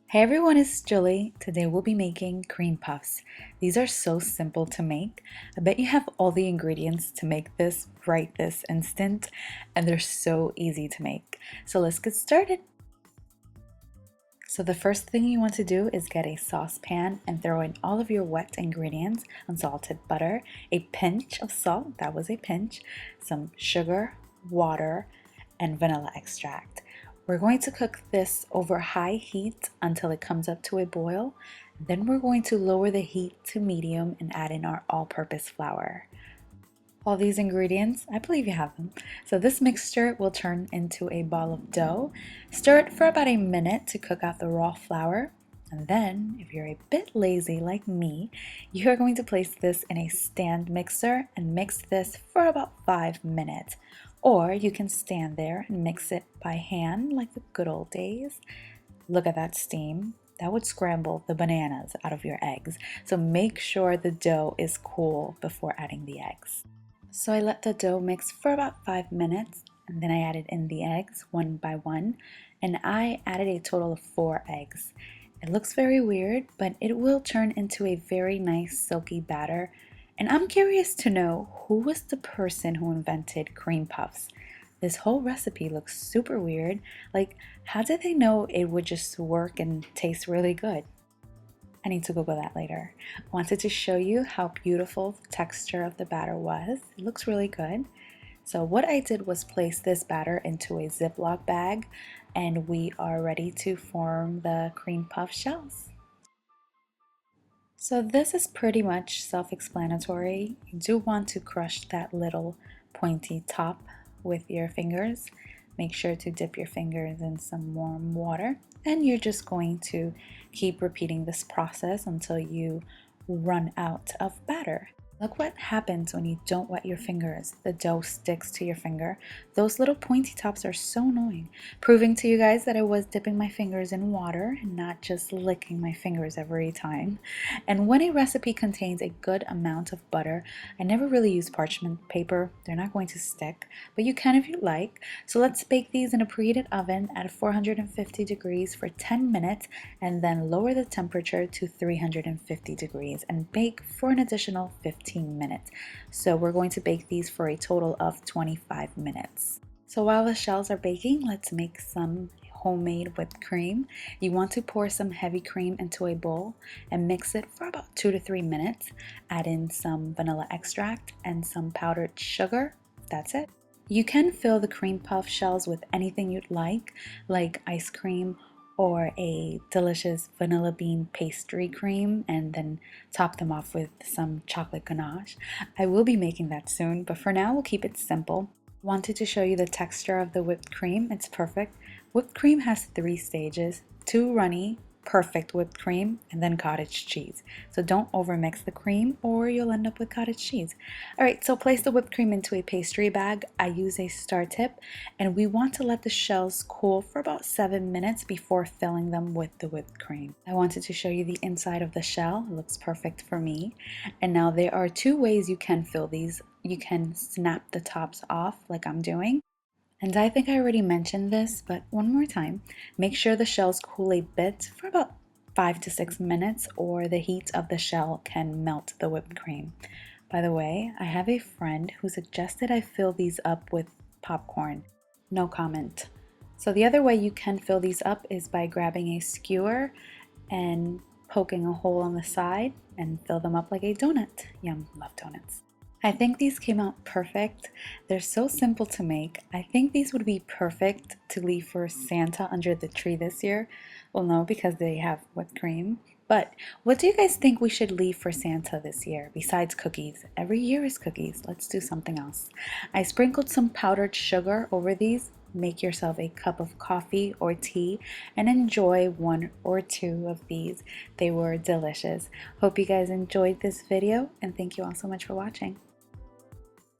Hey everyone, it's Julie. Today we'll be making cream puffs. These are so simple to make. I bet you have all the ingredients to make this right this instant, and they're so easy to make. So let's get started. So the first thing you want to do is get a saucepan and throw in all of your wet ingredients: unsalted butter, a pinch of salt, that was a pinch, some sugar, water, and vanilla extract. We're going to cook this over high heat until it comes up to a boil. Then we're going to lower the heat to medium and add in our all-purpose flour. All these ingredients, I believe you have them. So this mixture will turn into a ball of dough. Stir it for about a minute to cook out the raw flour. And then, if you're a bit lazy like me, you are going to place this in a stand mixer and mix this for about 5 minutes. Or you can stand there and mix it by hand like the good old days. Look at that steam. That would scramble the bananas out of your eggs. So make sure the dough is cool before adding the eggs. So I let the dough mix for about 5 minutes, and then I added in the eggs one by one, and I added a total of 4 eggs. It looks very weird, but it will turn into a very nice silky batter. And I'm curious to know, who was the person who invented cream puffs? This whole recipe looks super weird. Like, how did they know it would just work and taste really good? I need to Google that later. I wanted to show you how beautiful the texture of the batter was. It looks really good. So what I did was place this batter into a Ziploc bag, and we are ready to form the cream puff shells. So this is pretty much self-explanatory. You do want to crush that little pointy top with your fingers. Make sure to dip your fingers in some warm water, and you're just going to keep repeating this process until you run out of batter. Look what happens when you don't wet your fingers. The dough sticks to your finger. Those little pointy tops are so annoying, proving to you guys that I was dipping my fingers in water and not just licking my fingers every time. And when a recipe contains a good amount of butter, I never really use parchment paper. They're not going to stick, but you can if you like. So let's bake these in a preheated oven at 450 degrees for 10 minutes, and then lower the temperature to 350 degrees and bake for an additional 15 minutes. So we're going to bake these for a total of 25 minutes. So while the shells are baking, let's make some homemade whipped cream. You want to pour some heavy cream into a bowl and mix it for about 2 to 3 minutes. Add in some vanilla extract and some powdered sugar. That's it. You can fill the cream puff shells with anything you'd like ice cream or a delicious vanilla bean pastry cream, and then top them off with some chocolate ganache. I will be making that soon, but for now we'll keep it simple. Wanted to show you the texture of the whipped cream. It's perfect. Whipped cream has 3 stages: 2 runny, perfect whipped cream, and then cottage cheese. So don't overmix the cream or you'll end up with cottage cheese. Alright, so place the whipped cream into a pastry bag. I use a star tip, and we want to let the shells cool for about 7 minutes before filling them with the whipped cream. I wanted to show you the inside of the shell. It looks perfect for me. And now there are 2 ways you can fill these. You can snap the tops off like I'm doing. And I think I already mentioned this, but one more time, make sure the shells cool a bit for about 5 to 6 minutes, or the heat of the shell can melt the whipped cream. By the way, I have a friend who suggested I fill these up with popcorn. No comment. So the other way you can fill these up is by grabbing a skewer and poking a hole on the side and fill them up like a donut. Yum, love donuts. I think these came out perfect. They're so simple to make. I think these would be perfect to leave for Santa under the tree this year. Well, no, because they have whipped cream. But what do you guys think we should leave for Santa this year besides cookies? Every year is cookies. Let's do something else. I sprinkled some powdered sugar over these. Make yourself a cup of coffee or tea and enjoy 1 or 2 of these. They were delicious. Hope you guys enjoyed this video, and thank you all so much for watching.